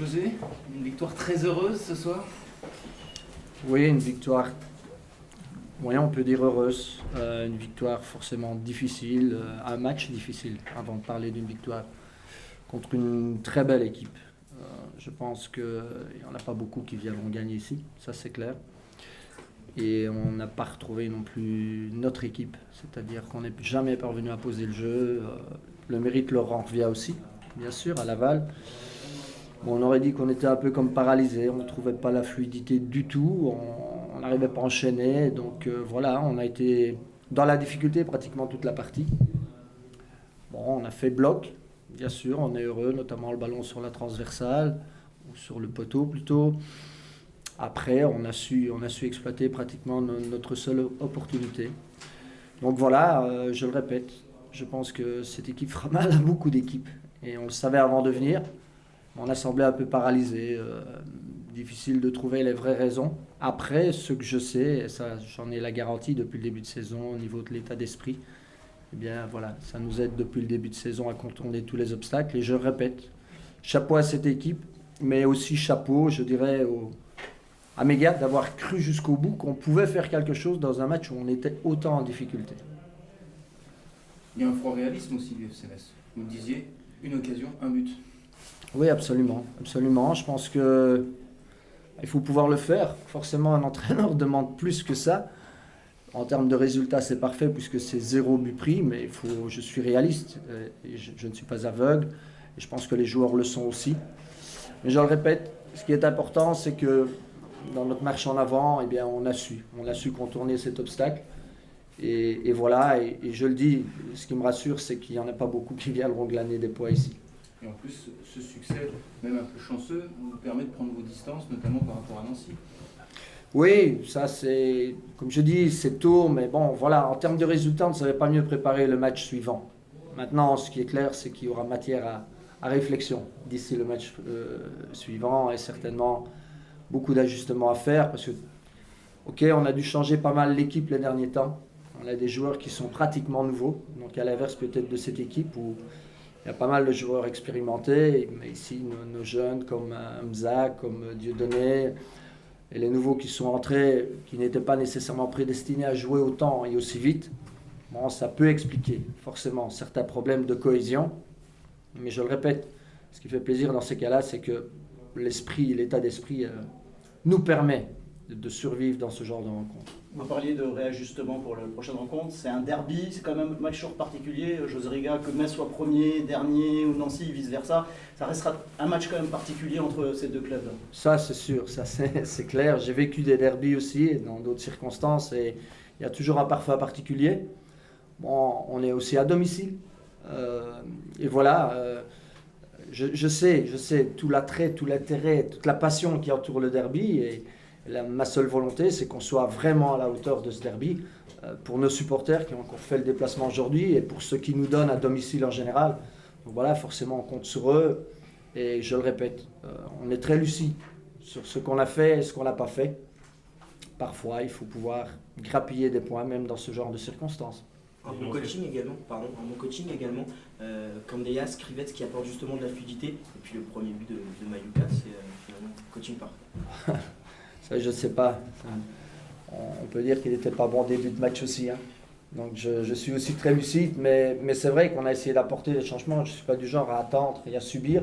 José, une victoire très heureuse ce soir? Oui, une victoire, oui, on peut dire heureuse. Une victoire forcément difficile, un match difficile, avant de parler d'une victoire contre une très belle équipe. Je pense qu'il n'y en a pas beaucoup qui viendront gagner ici, ça c'est clair. Et on n'a pas retrouvé non plus notre équipe, c'est-à-dire qu'on n'est jamais parvenu à poser le jeu. Le mérite leur en revient aussi, bien sûr, à Laval. Bon, on aurait dit qu'on était un peu comme paralysé, on ne trouvait pas la fluidité du tout, on n'arrivait pas à enchaîner. Donc voilà, on a été dans la difficulté pratiquement toute la partie. Bon, on a fait bloc, bien sûr, on est heureux, notamment le ballon sur la transversale, ou sur le poteau plutôt. Après, on a su exploiter pratiquement notre seule opportunité. Donc voilà, je le répète, je pense que cette équipe fera mal à beaucoup d'équipes. Et on le savait avant de venir. On a semblé un peu paralysé, difficile de trouver les vraies raisons. Après, ce que je sais, et ça j'en ai la garantie depuis le début de saison au niveau de l'état d'esprit, eh bien voilà, ça nous aide depuis le début de saison à contourner tous les obstacles. Et je répète, chapeau à cette équipe, mais aussi chapeau, je dirais, à mes gars d'avoir cru jusqu'au bout qu'on pouvait faire quelque chose dans un match où on était autant en difficulté. Il y a un froid réalisme aussi du FCMS. Vous me disiez, une occasion, un but. Oui, absolument, absolument. Je pense que il faut pouvoir le faire. Forcément, un entraîneur demande plus que ça. En termes de résultats, c'est parfait puisque c'est 0 but pris, mais je suis réaliste et je ne suis pas aveugle. Et je pense que les joueurs le sont aussi. Mais je le répète, ce qui est important, c'est que dans notre marche en avant, eh bien, on a su contourner cet obstacle. Et voilà, et je le dis, ce qui me rassure, c'est qu'il n'y en a pas beaucoup qui viendront glaner des poids ici. Et en plus, ce succès, même un peu chanceux, vous permet de prendre vos distances, notamment par rapport à Nancy. Oui, ça c'est, comme je dis, c'est tôt, mais bon, voilà, en termes de résultats, on ne savait pas mieux préparer le match suivant. Maintenant, ce qui est clair, c'est qu'il y aura matière à réflexion d'ici le match suivant et certainement beaucoup d'ajustements à faire parce que, ok, on a dû changer pas mal l'équipe les derniers temps. On a des joueurs qui sont pratiquement nouveaux, donc à l'inverse peut-être de cette équipe où il y a pas mal de joueurs expérimentés, mais ici nos jeunes comme Hamza, comme Dieudonné, et les nouveaux qui sont entrés, qui n'étaient pas nécessairement prédestinés à jouer autant et aussi vite, bon, ça peut expliquer forcément certains problèmes de cohésion. Mais je le répète, ce qui fait plaisir dans ces cas-là, c'est que l'esprit, l'état d'esprit nous permet de survivre dans ce genre de rencontre. Vous parliez de réajustement pour la prochaine rencontre. C'est un derby, c'est quand même un match toujours particulier. José Riga, que Metz soit premier, dernier ou Nancy, vice-versa, ça restera un match quand même particulier entre ces deux clubs. Ça, c'est sûr, ça c'est clair. J'ai vécu des derbys aussi dans d'autres circonstances et il y a toujours un parfum particulier. Bon, on est aussi à domicile. Et voilà, je sais tout l'attrait, tout l'intérêt, toute la passion qui entoure le derby. Et ma seule volonté, c'est qu'on soit vraiment à la hauteur de ce derby pour nos supporters qui ont encore fait le déplacement aujourd'hui et pour ceux qui nous donnent à domicile en général. Donc voilà, forcément, on compte sur eux. Et je le répète, on est très lucide sur ce qu'on a fait et ce qu'on n'a pas fait. Parfois, il faut pouvoir grappiller des points, même dans ce genre de circonstances. Un bon coaching également, Candeias, Krivets qui apporte justement de la fluidité. Et puis le premier but de Mayuka, c'est finalement coaching par. Ça, je ne sais pas. On peut dire qu'il n'était pas bon début de match aussi. Hein. Donc je suis aussi très lucide, mais c'est vrai qu'on a essayé d'apporter des changements. Je ne suis pas du genre à attendre et à subir.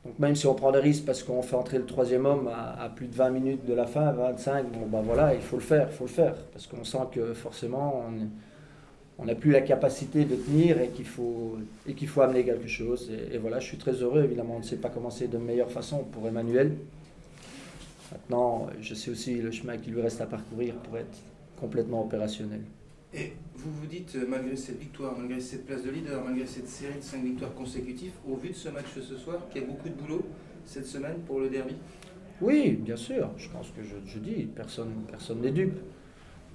Donc même si on prend des risques parce qu'on fait entrer le troisième homme à plus de 20 minutes de la fin, 25, bon ben voilà, il faut le faire. Parce qu'on sent que forcément on n'a plus la capacité de tenir et qu'il faut amener quelque chose. Et voilà, je suis très heureux. Évidemment, on ne sait pas commencer de meilleure façon pour Emmanuel. Maintenant, je sais aussi le chemin qu'il lui reste à parcourir pour être complètement opérationnel. Et vous vous dites, malgré cette victoire, malgré cette place de leader, malgré cette série de 5 victoires consécutives, au vu de ce match ce soir, qu'il y a beaucoup de boulot cette semaine pour le derby? Oui, bien sûr. Je pense que je dis, personne n'est dupe.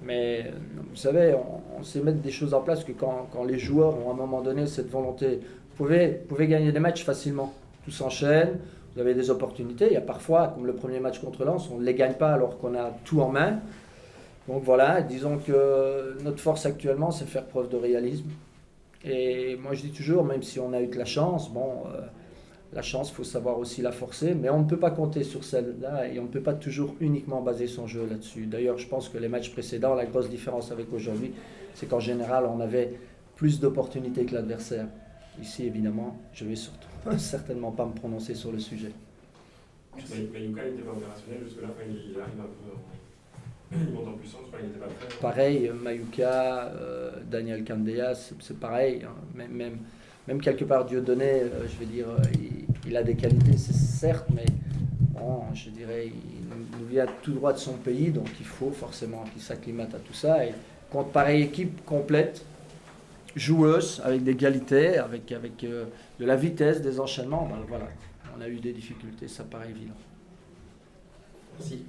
Mais vous savez, on sait mettre des choses en place que quand les joueurs ont à un moment donné cette volonté, vous pouvez gagner des matchs facilement. Tout s'enchaîne, vous avez des opportunités. Il y a parfois, comme le premier match contre Lens, on ne les gagne pas alors qu'on a tout en main. Donc voilà, disons que notre force actuellement, c'est faire preuve de réalisme. Et moi je dis toujours, même si on a eu de la chance, bon, La chance, il faut savoir aussi la forcer, mais on ne peut pas compter sur celle-là et on ne peut pas toujours uniquement baser son jeu là-dessus. D'ailleurs, je pense que les matchs précédents, la grosse différence avec aujourd'hui, c'est qu'en général, on avait plus d'opportunités que l'adversaire. Ici, évidemment, je vais surtout certainement pas me prononcer sur le sujet. Mayuka n'était pas opérationnel jusque-là, il arrive un peu, il monte en puissance, il n'était pas prêt. Pareil, Mayuka, Daniel Candeias, c'est pareil. Hein. Même quelque part Dieudonné, je vais dire, il a des qualités, c'est certes, mais bon, je dirais, il nous vient tout droit de son pays, donc il faut forcément qu'il s'acclimate à tout ça. Et contre pareille équipe complète, joueuse, avec des qualités, avec de la vitesse, des enchaînements, ben voilà, on a eu des difficultés, ça paraît évident. Merci.